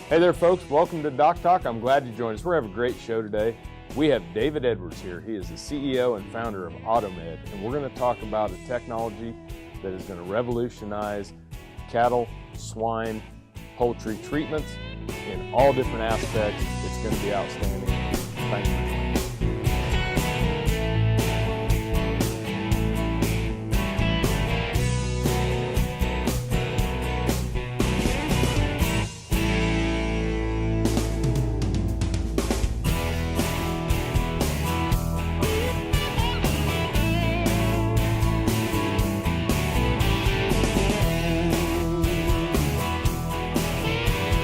Hey there, folks. Welcome to DocTalk. I'm glad you joined us. We're having a great show today. We have David Edwards here. He is the CEO and founder of Automed, and we're going to talk about a technology that is going to revolutionize cattle, swine, poultry treatments in all different aspects. It's going to be outstanding. Thank you.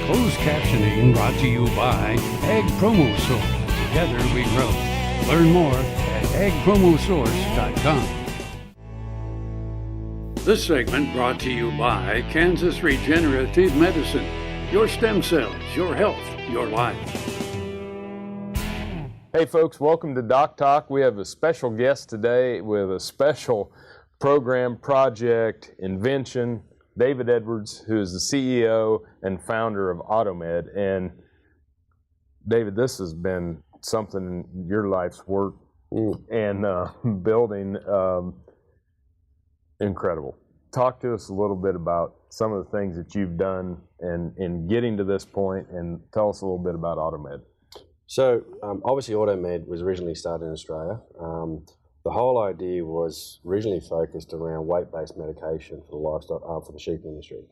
Closed captioning brought to you by Ag Promo Source. Together we grow. Learn more at agpromosource.com. This segment brought to you by Kansas Regenerative Medicine. Your stem cells, your health, your life. Hey folks, welcome to DocTalk. We have a special guest today with a special program, project, invention. David Edwards, who is the CEO and founder of Automed. And David, this has been something in your life's work and building incredible. Talk to us a little bit about some of the things that you've done in getting to this point, and tell us a little bit about Automed. So obviously Automed was originally started in Australia. The whole idea was originally focused around weight-based medication for the livestock, for the sheep industry.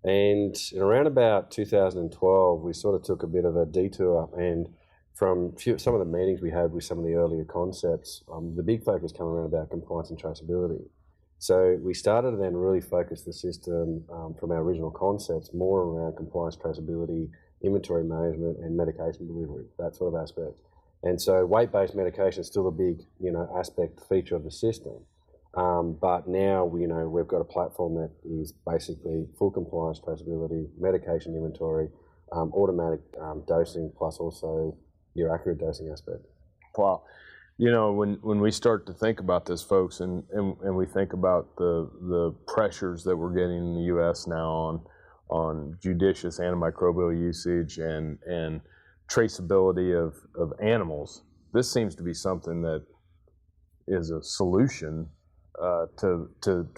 And in around about 2012, we sort of took a bit of a detour, and from some of the meetings we had with some of the earlier concepts, the big focus came around about compliance and traceability. So we started to then really focus the system from our original concepts more around compliance, traceability, inventory management, and medication delivery, that sort of aspect. And so weight-based medication is still a big, aspect, feature of the system. But now, we've got a platform that is basically full compliance, traceability, medication inventory, automatic dosing, plus also your accurate dosing aspect. Wow. When we start to think about this, folks, and we think about the pressures that we're getting in the U.S. now on judicious antimicrobial usage and traceability of animals, this seems to be something that is a solution to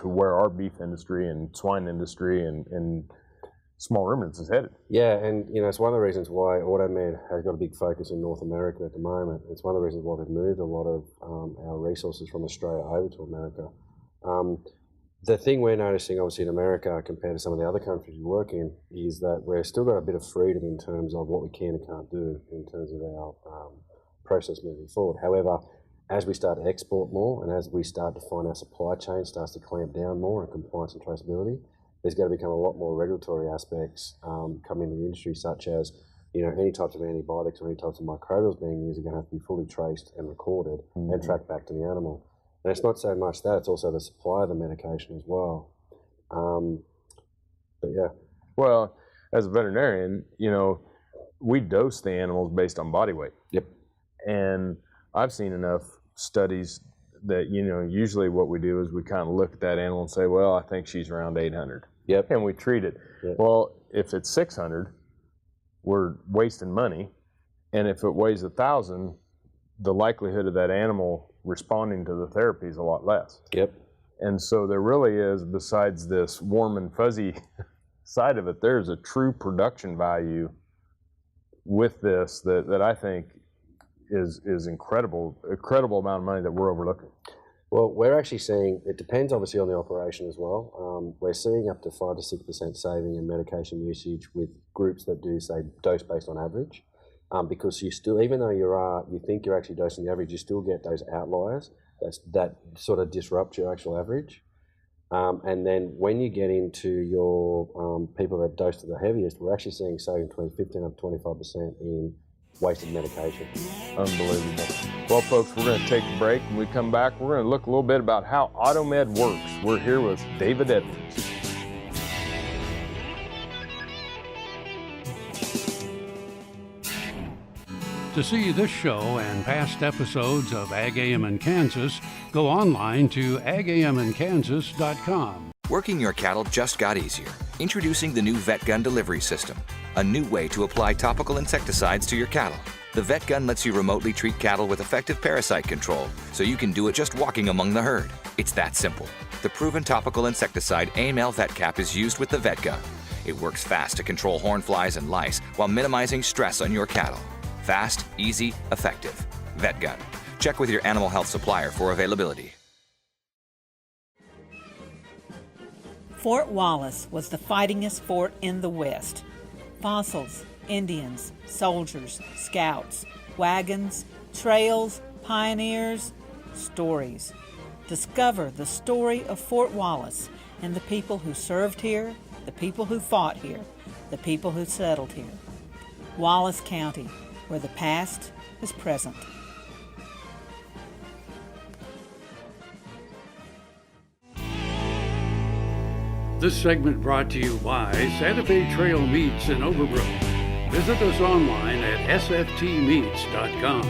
where our beef industry and swine industry and small ruminants is headed. Yeah, and it's one of the reasons why Automed has got a big focus in North America at the moment. It's one of the reasons why we've moved a lot of our resources from Australia over to America. The thing we're noticing, obviously, in America compared to some of the other countries we work in, is that we've still got a bit of freedom in terms of what we can and can't do in terms of our process moving forward. However, as we start to export more and as we start to find our supply chain starts to clamp down more on compliance and traceability, there's going to become a lot more regulatory aspects come into the industry, such as any types of antibiotics or any types of microbials being used are going to have to be fully traced and recorded and tracked back to the animal. And it's not so much that, it's also the supply of the medication as well. But yeah. Well, as a veterinarian, we dose the animals based on body weight. Yep. And I've seen enough studies that, usually what we do is we kind of look at that animal and say, well, I think she's around 800. Yep. And we treat it. Yep. Well, if it's 600, we're wasting money. And if it weighs 1,000, the likelihood of that animal responding to the therapy is a lot less. Yep. And so there really is, besides this warm and fuzzy side of it, there's a true production value with this that I think is incredible amount of money that we're overlooking. Well, we're actually seeing, it depends obviously on the operation as well. We're seeing up to 5 to 6% saving in medication usage with groups that do, say, dose based on average. Because you still, even though you think you're actually dosing the average, you still get those outliers that sort of disrupt your actual average. And then when you get into your people that dose to the heaviest, we're actually seeing saving between 15 up to 25% in wasted medication. Unbelievable. Well, folks, we're going to take a break. When we come back, we're going to look a little bit about how Automed works. We're here with David Edwards. To see this show and past episodes of Ag AM in Kansas, go online to agamandkansas.com. Working your cattle just got easier. Introducing the new Vet Gun Delivery System. a new way to apply topical insecticides to your cattle. The Vet Gun lets you remotely treat cattle with effective parasite control, so you can do it just walking among the herd. It's that simple. The proven topical insecticide AML Vet Cap is used with the Vet Gun. It works fast to control horn flies and lice while minimizing stress on your cattle. Fast, easy, effective. Vet Gun. Check with your animal health supplier for availability. Fort Wallace was the fightingest fort in the West. Fossils, Indians, soldiers, scouts, wagons, trails, pioneers, stories. Discover the story of Fort Wallace and the people who served here, the people who fought here, the people who settled here. Wallace County, where the past is present. This segment brought to you by Santa Fe Trail Meats in Overbrook. Visit us online at sftmeats.com.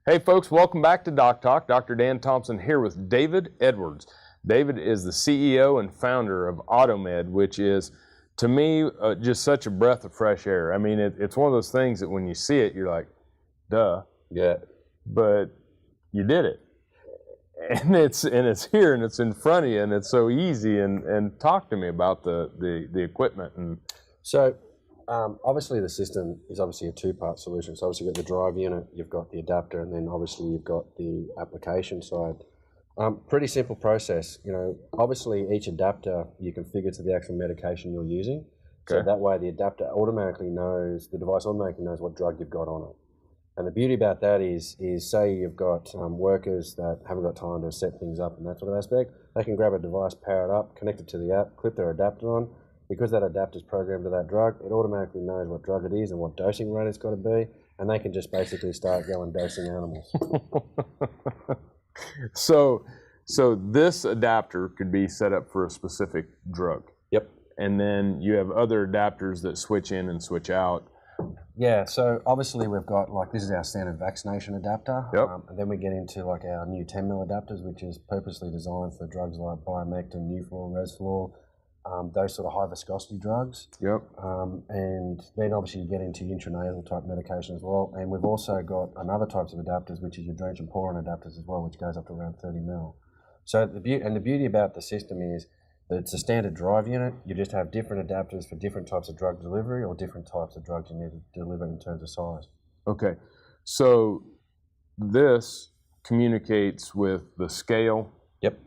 Hey folks, welcome back to DocTalk. Dr. Dan Thompson here with David Edwards. David is the CEO and founder of Automed, which is, to me, just such a breath of fresh air. I mean, it's one of those things that when you see it, you're like, duh. Yeah. But you did it. And it's here and it's in front of you and it's so easy. And talk to me about the equipment. And So obviously the system is obviously a two-part solution. So obviously you've got the drive unit, you've got the adapter, and then obviously you've got the application side. Pretty simple process. You know, obviously each adapter you configure to the actual medication you're using. Okay. So that way the adapter automatically knows, the device automatically knows what drug you've got on it. And the beauty about that is say you've got workers that haven't got time to set things up and that sort of aspect, they can grab a device, power it up, connect it to the app, clip their adapter on. Because that adapter is programmed to that drug, it automatically knows what drug it is and what dosing rate it's got to be, and they can just basically start going dosing animals. So this adapter could be set up for a specific drug. Yep. And then you have other adapters that switch in and switch out. Yeah, so obviously we've got, like, this is our standard vaccination adapter. Yep. And then we get into like our new 10 mil adapters, which is purposely designed for drugs like Biomectin, Nuflor, Resflor, those sort of high viscosity drugs. Yep. And then obviously you get into intranasal type medication as well. And we've also got another types of adapters, which is your drench and pouring adapters as well, which goes up to around 30 mil. So the beauty about the system is that it's a standard drive unit. You just have different adapters for different types of drug delivery or different types of drugs you need to deliver in terms of size. Okay. So this communicates with the scale. Yep.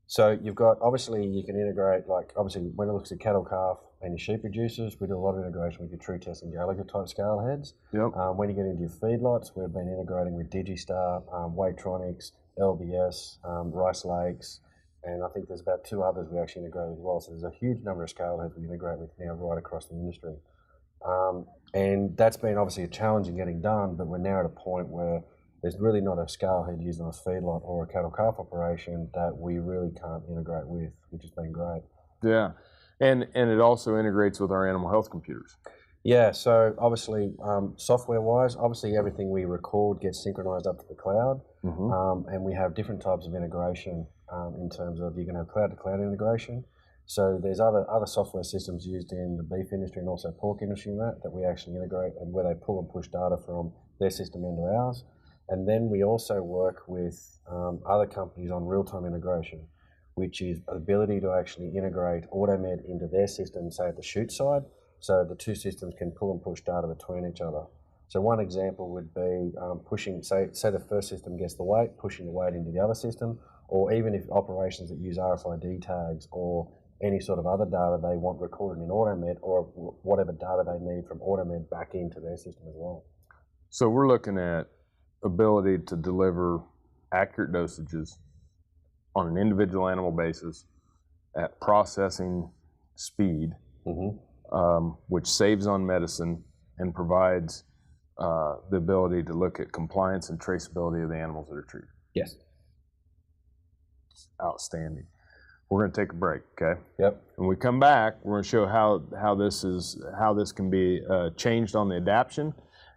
So you've got, obviously you can integrate, like obviously when it looks at cattle, calf and your sheep producers, we do a lot of integration with your True Test and Gallagher type scale heads. Yep. When you get into your feedlots, we've been integrating with Digistar, Weightronics, LBS, Rice Lakes, and I think there's about 2 others we actually integrate as well. So there's a huge number of scale heads we integrate with now right across the industry. And that's been obviously a challenge in getting done, but we're now at a point where there's really not a scale head used on a feedlot or a cattle calf operation that we really can't integrate with, which has been great. Yeah. And it also integrates with our animal health computers. Yeah, so obviously software-wise, obviously everything we record gets synchronized up to the cloud, and we have different types of integration in terms of you can have cloud-to-cloud integration. So there's other software systems used in the beef industry and also pork industry that we actually integrate, and where they pull and push data from their system into ours. And then we also work with other companies on real-time integration, which is the ability to actually integrate Automed into their system, say at the shoot side, so the two systems can pull and push data between each other. So one example would be pushing, say the first system gets the weight, pushing the weight into the other system, or even if operations that use RFID tags or any sort of other data they want recorded in Automed, or whatever data they need from Automed back into their system as well. So we're looking at ability to deliver accurate dosages on an individual animal basis at processing speed, which saves on medicine and provides the ability to look at compliance and traceability of the animals that are treated. Yes. Outstanding. We're going to take a break, okay? Yep. When we come back, we're going to show how this can be changed on the adaption,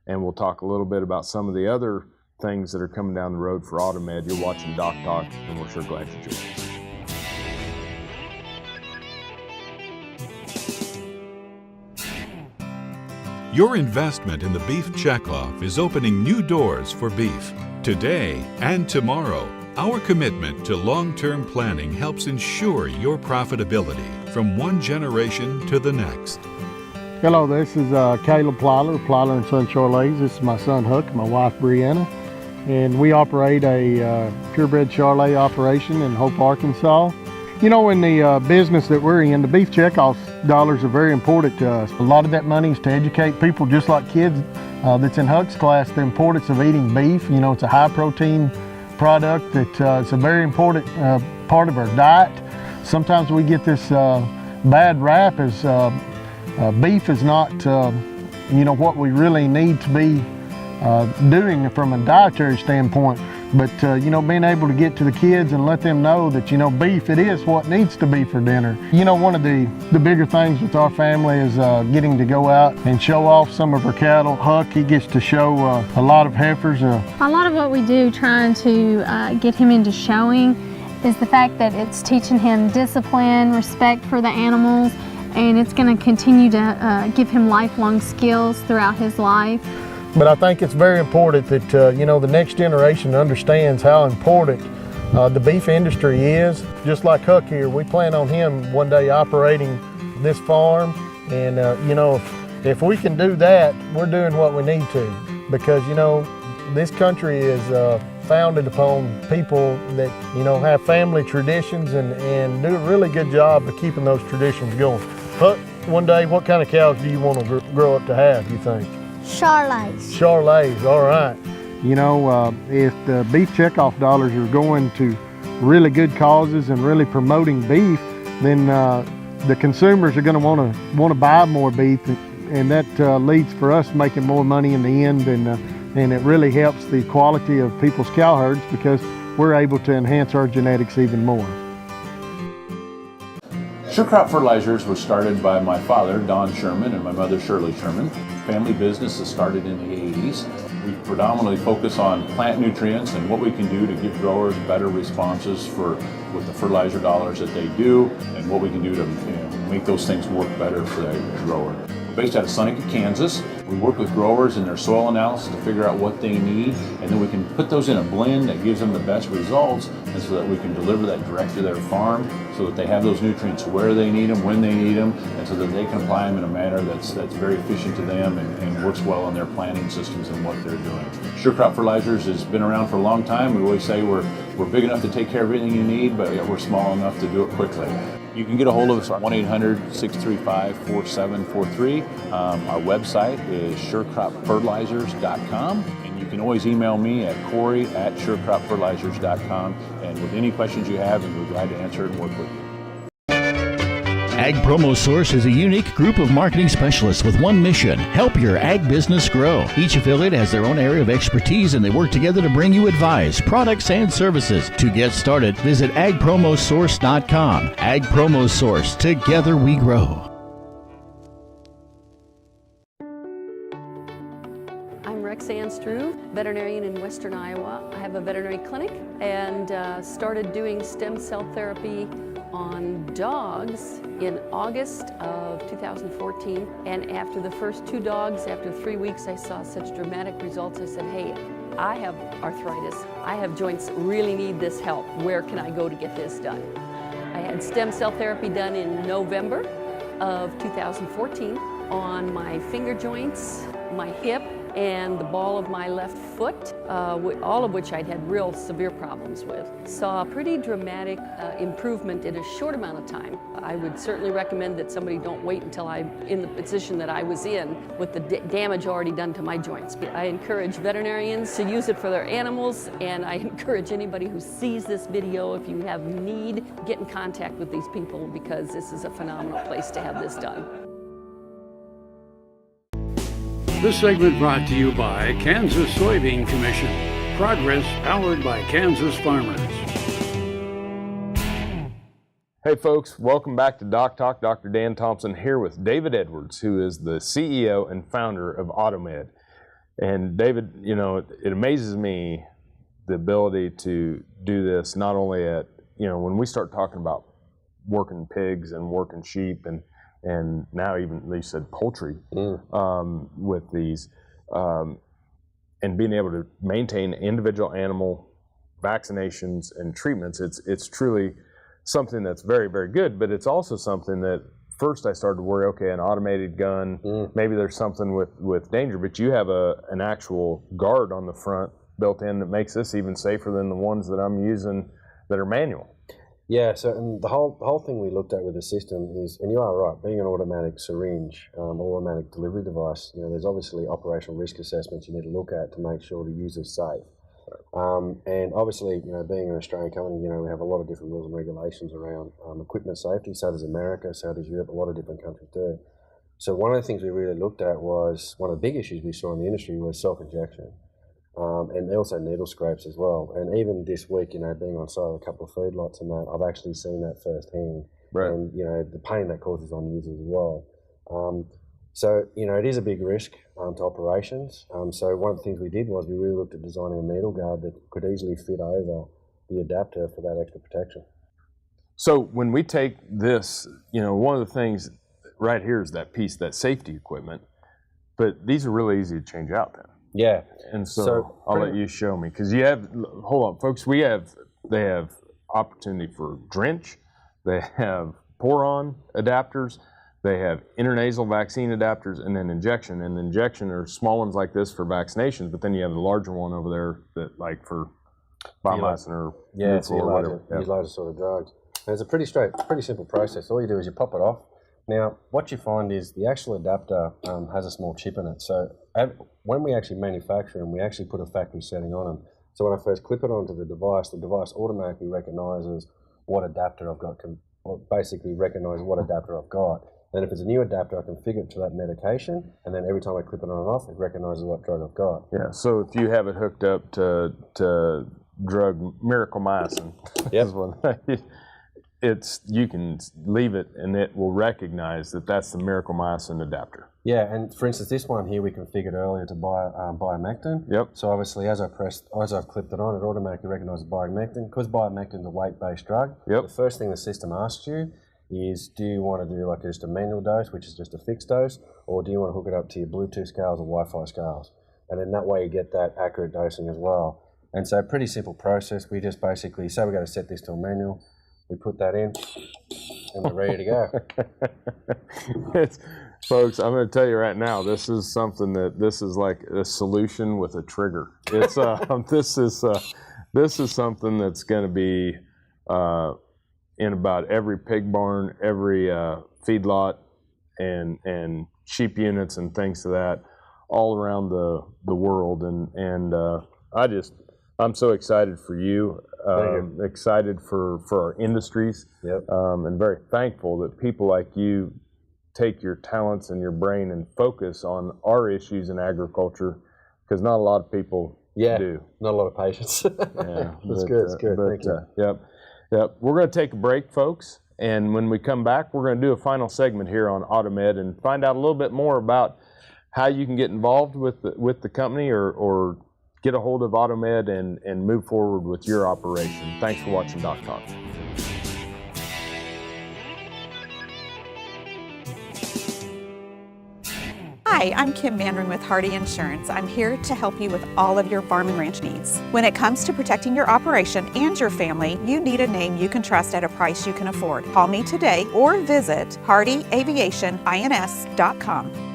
and we'll talk a little bit about some of the other things that are coming down the road for Automed. You're watching DocTalk, and we're sure glad you joined us. Your investment in the Beef Checkoff is opening new doors for beef. Today and tomorrow, our commitment to long-term planning helps ensure your profitability from one generation to the next. Hello, this is Caleb Plyler, Plyler & Son Charolais. This is my son Huck and my wife Brianna. And we operate a purebred Charolais operation in Hope, Arkansas. You know, in the business that we're in, the beef checkoff dollars are very important to us. A lot of that money is to educate people, just like kids that's in Huck's class, the importance of eating beef. You know, it's a high protein product that it's a very important part of our diet. Sometimes we get this bad rap as beef is not, you know, what we really need to be doing from a dietary standpoint. But, you know, being able to get to the kids and let them know that, you know, beef, it is what needs to be for dinner. You know, one of the bigger things with our family is getting to go out and show off some of our cattle. Huck, he gets to show a lot of heifers. A lot of what we do trying to get him into showing is the fact that it's teaching him discipline, respect for the animals, and it's going to continue to give him lifelong skills throughout his life. But I think it's very important that, you know, the next generation understands how important the beef industry is. Just like Huck here, we plan on him one day operating this farm. And, you know, if we can do that, we're doing what we need to. Because, you know, this country is founded upon people that, you know, have family traditions and do a really good job of keeping those traditions going. Huck, one day, what kind of cows do you want to grow up to have, you think? Charolais. Charolais, all right. You know, if the beef checkoff dollars are going to really good causes and really promoting beef, then the consumers are going to want to buy more beef, and that leads for us making more money in the end, and it really helps the quality of people's cow herds because we're able to enhance our genetics even more. Sure Crop Fertilizers was started by my father, Don Sherman, and my mother, Shirley Sherman. Family business that started in the 80s. We predominantly focus on plant nutrients and what we can do to give growers better responses with the fertilizer dollars that they do, and what we can do to make those things work better for the grower. We're based out of Seneca, Kansas. We work with growers in their soil analysis to figure out what they need, and then we can put those in a blend that gives them the best results, and so that we can deliver that direct to their farm so that they have those nutrients where they need them, when they need them, and so that they can apply them in a manner that's very efficient to them and works well in their planting systems and what they're doing. Sure Crop Fertilizers has been around for a long time. We always say we're big enough to take care of everything you need, but we're small enough to do it quickly. You can get a hold of us at 1-800-635-4743. Our website is surecropfertilizers.com, and you can always email me at Corey@surecropfertilizers.com, and with any questions you have, we'll be glad to answer and work with you. Ag Promo Source is a unique group of marketing specialists with one mission: help your ag business grow. Each affiliate has their own area of expertise, and they work together to bring you advice, products, and services. To get started, visit agpromosource.com. Ag Promo Source, together we grow. I'm Rexanne Strew, veterinarian in Western Iowa. I have a veterinary clinic and started doing stem cell therapy on dogs in August of 2014, and after the first 2 dogs, after 3 weeks, I saw such dramatic results. I said, hey, I have arthritis, I have joints, really need this help. Where can I go to get this done? I had stem cell therapy done in November of 2014 on my finger joints, my hip, and the ball of my left foot, all of which I'd had real severe problems with. Saw a pretty dramatic improvement in a short amount of time. I would certainly recommend that somebody don't wait until I'm in the position that I was in with the damage already done to my joints. I encourage veterinarians to use it for their animals, and I encourage anybody who sees this video, if you have need, get in contact with these people, because this is a phenomenal place to have this done. This segment brought to you by Kansas Soybean Commission. Progress powered by Kansas farmers. Hey folks, welcome back to DocTalk. Dr. Dan Thompson here with David Edwards, who is the CEO and founder of Automed. And David, you know, it amazes me the ability to do this not only at, you know, when we start talking about working pigs and working sheep and and now even they said poultry with these, and being able to maintain individual animal vaccinations and treatments. It's truly something that's very, very good, but it's also something that first I started to worry, okay, an automated gun, maybe there's something with danger, but you have an actual guard on the front built in that makes this even safer than the ones that I'm using that are manual. Yeah, so and the whole thing we looked at with the system is, and you are right, being an automatic syringe, automatic delivery device, there's obviously operational risk assessments you need to look at to make sure the user's safe. And obviously, being an Australian company, we have a lot of different rules and regulations around equipment safety. So does America, so does Europe, a lot of different countries do. So one of the things we really looked at was, one of the big issues we saw in the industry was self-injection. And also needle scrapes as well. And even this week, being on site with a couple of feedlots and that, I've actually seen that firsthand. Right. And, the pain that causes on users as well. So, it is a big risk to operations. So one of the things we did was we really looked at designing a needle guard that could easily fit over the adapter for that extra protection. So when we take this, one of the things right here is that piece, that safety equipment, but these are really easy to change out then. Yeah. And so I'll let you show me, because you have, hold on, folks, they have opportunity for drench, they have pour-on adapters, they have intranasal vaccine adapters, and then injection. And injection are small ones like this for vaccinations, but then you have the larger one over there that for biomycin or whatever. Use larger sort of drugs. And it's a pretty simple process. All you do is you pop it off. Now, what you find is the actual adapter has a small chip in it. So when we actually manufacture them, we actually put a factory setting on them. So when I first clip it onto the device automatically recognizes what adapter I've got, basically recognizes what adapter I've got. And if it's a new adapter, I configure it to that medication, and then every time I clip it on and off, it recognizes what drug I've got. Yeah, so if you have it hooked up to drug miracomycin, you can leave it and it will recognize that that's the miracomycin adapter. Yeah, and for instance, this one here we configured earlier to biomectin. Yep. So obviously, as I've clipped it on, it automatically recognizes biomectin. Because biomectin is a weight-based drug, the first thing the system asks you is, do you want to do just a manual dose, which is just a fixed dose, or do you want to hook it up to your Bluetooth scales or Wi-Fi scales? And then that way you get that accurate dosing as well. And so pretty simple process. We just basically say we're going to set this to a manual. We put that in, and we're ready to go. Folks, I'm going to tell you right now, this is like a solution with a trigger. It's this is something that's going to be in about every pig barn, every feedlot, and sheep units and things to that, all around the world. And I'm so excited for you. Excited for our industries, and very thankful that people like you take your talents and your brain and focus on our issues in agriculture, because not a lot of people do. Not a lot of patience. That's good. Thank you. Yep. We're going to take a break, folks, and when we come back, we're going to do a final segment here on Automed and find out a little bit more about how you can get involved with the company or get a hold of Automed and move forward with your operation. Thanks for watching DocTalk. Hi, I'm Kim Mandarin with Hardy Insurance. I'm here to help you with all of your farm and ranch needs. When it comes to protecting your operation and your family, you need a name you can trust at a price you can afford. Call me today or visit hardyaviationins.com.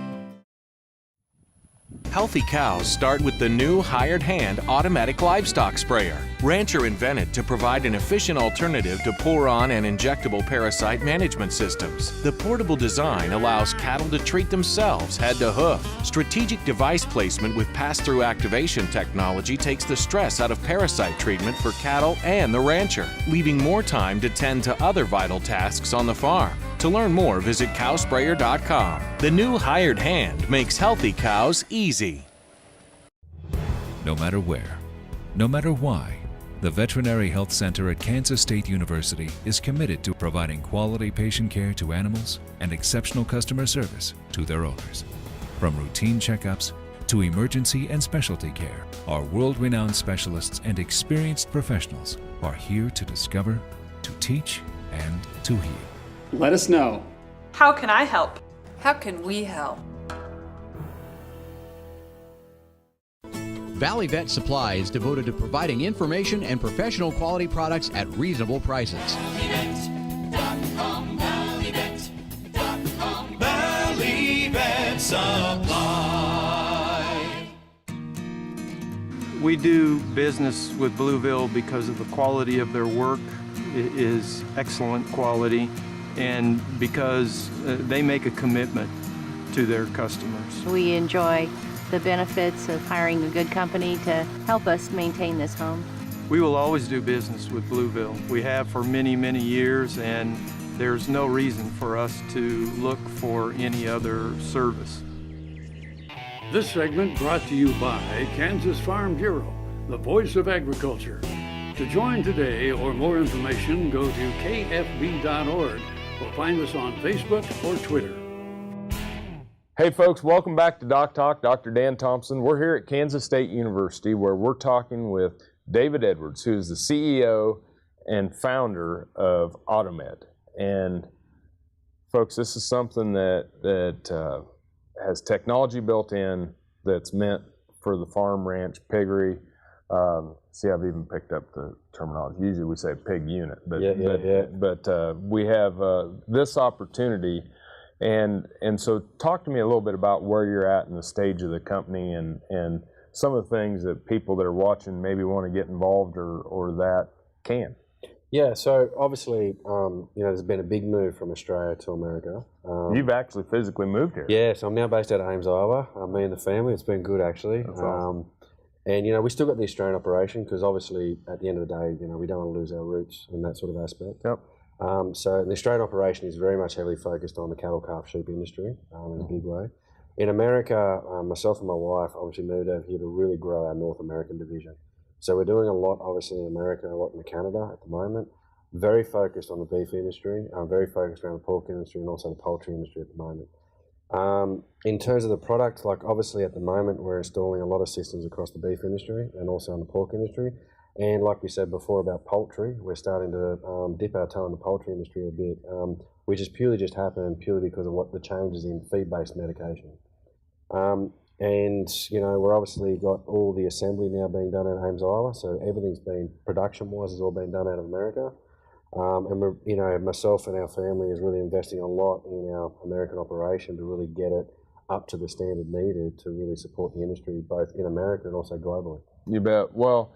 Healthy cows start with the new hired hand automatic livestock sprayer. Rancher invented to provide an efficient alternative to pour-on and injectable parasite management systems. The portable design allows cattle to treat themselves head to hoof. Strategic device placement with pass-through activation technology takes the stress out of parasite treatment for cattle and the rancher, leaving more time to tend to other vital tasks on the farm. To learn more, visit cowsprayer.com. The new hired hand makes healthy cows easy. No matter where, no matter why, the Veterinary Health Center at Kansas State University is committed to providing quality patient care to animals and exceptional customer service to their owners. From routine checkups to emergency and specialty care, our world-renowned specialists and experienced professionals are here to discover, to teach, and to heal. Let us know. How can I help? How can we help? Valley Vet Supply is devoted to providing information and professional quality products at reasonable prices. Valley Vet Supply. We do business with Blueville because of the quality of their work. It is excellent quality, and because they make a commitment to their customers. We enjoy the benefits of hiring a good company to help us maintain this home. We will always do business with Blueville. We have for many, many years, and there's no reason for us to look for any other service. This segment brought to you by Kansas Farm Bureau, the voice of agriculture. To join today or more information, go to kfb.org or find us on Facebook or Twitter. Hey folks, welcome back to DocTalk. Dr. Dan Thompson. We're here at Kansas State University where we're talking with David Edwards, who is the CEO and founder of Automed. And folks, this is something that has technology built in that's meant for the farm, ranch, piggery. See, I've even picked up the terminology. Usually we say pig unit, but we have this opportunity. And so talk to me a little bit about where you're at in the stage of the company and some of the things that people that are watching maybe want to get involved or that can. Yeah, so obviously, there's been a big move from Australia to America. You've actually physically moved here. Yeah, so I'm now based out of Ames, Iowa. Me and the family. It's been good, actually. That's awesome. And, we still got the Australian operation because obviously at the end of the day, we don't want to lose our roots in that sort of aspect. Yep. So the Australian operation is very much heavily focused on the cattle, calf, sheep industry in a big way. In America, myself and my wife obviously moved over here to really grow our North American division. So we're doing a lot, obviously, in America, a lot in Canada at the moment. Very focused on the beef industry, very focused around the pork industry and also the poultry industry at the moment. In terms of the product, like obviously at the moment, we're installing a lot of systems across the beef industry and also in the pork industry. And like we said before about poultry, we're starting to dip our toe in the poultry industry a bit, which has purely just happened purely because of what the changes in feed-based medication. And, we're obviously got all the assembly now being done in Ames, Iowa, so everything's been, production-wise, has all been done out of America. And we're, myself and our family is really investing a lot in our American operation to really get it up to the standard needed to really support the industry, both in America and also globally. You bet. Well,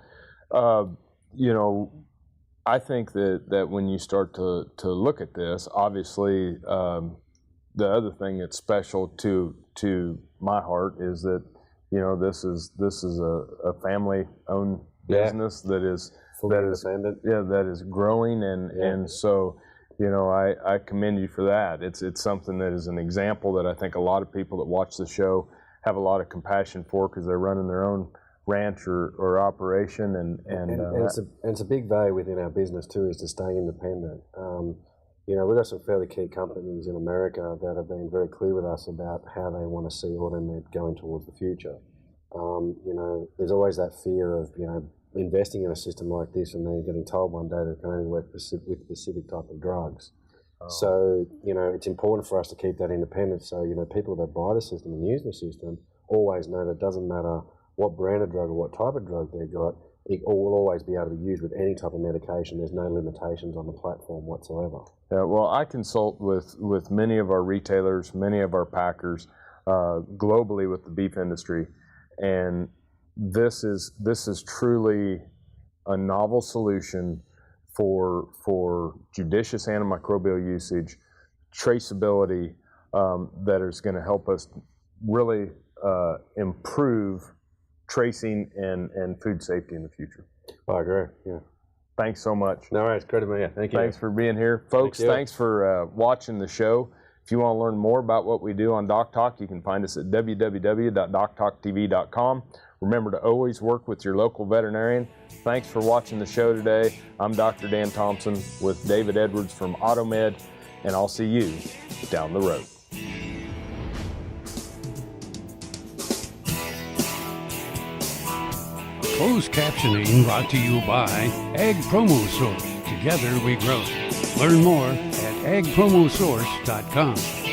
I think that when you start to look at this, obviously, the other thing that's special to my heart is that this is a family-owned business that is growing and so I commend you for that. It's something that is an example that I think a lot of people that watch the show have a lot of compassion for because they're running their own ranch or operation and it's a big value within our business too is to stay independent. We've got some fairly key companies in America that have been very clear with us about how they want to see Automed going towards the future. There's always that fear of investing in a system like this and then getting told one day that it can only work with specific type of drugs. So it's important for us to keep that independence. So people that buy the system and use the system always know that it doesn't matter what brand of drug or what type of drug they've got, it will always be able to be used with any type of medication. There's no limitations on the platform whatsoever. Yeah, well, I consult with many of our retailers, many of our packers globally with the beef industry, and this is truly a novel solution for judicious antimicrobial usage, traceability that is going to help us really improve tracing and food safety in the future. I agree, yeah. Thanks so much. No worries, credit me. Thank you. Thanks for being here. Folks, thanks for watching the show. If you want to learn more about what we do on DocTalk, you can find us at www.doctalktv.com. Remember to always work with your local veterinarian. Thanks for watching the show today. I'm Dr. Dan Thompson with David Edwards from Automed, and I'll see you down the road. Closed captioning brought to you by Ag Promo Source. Together we grow. Learn more at agpromosource.com.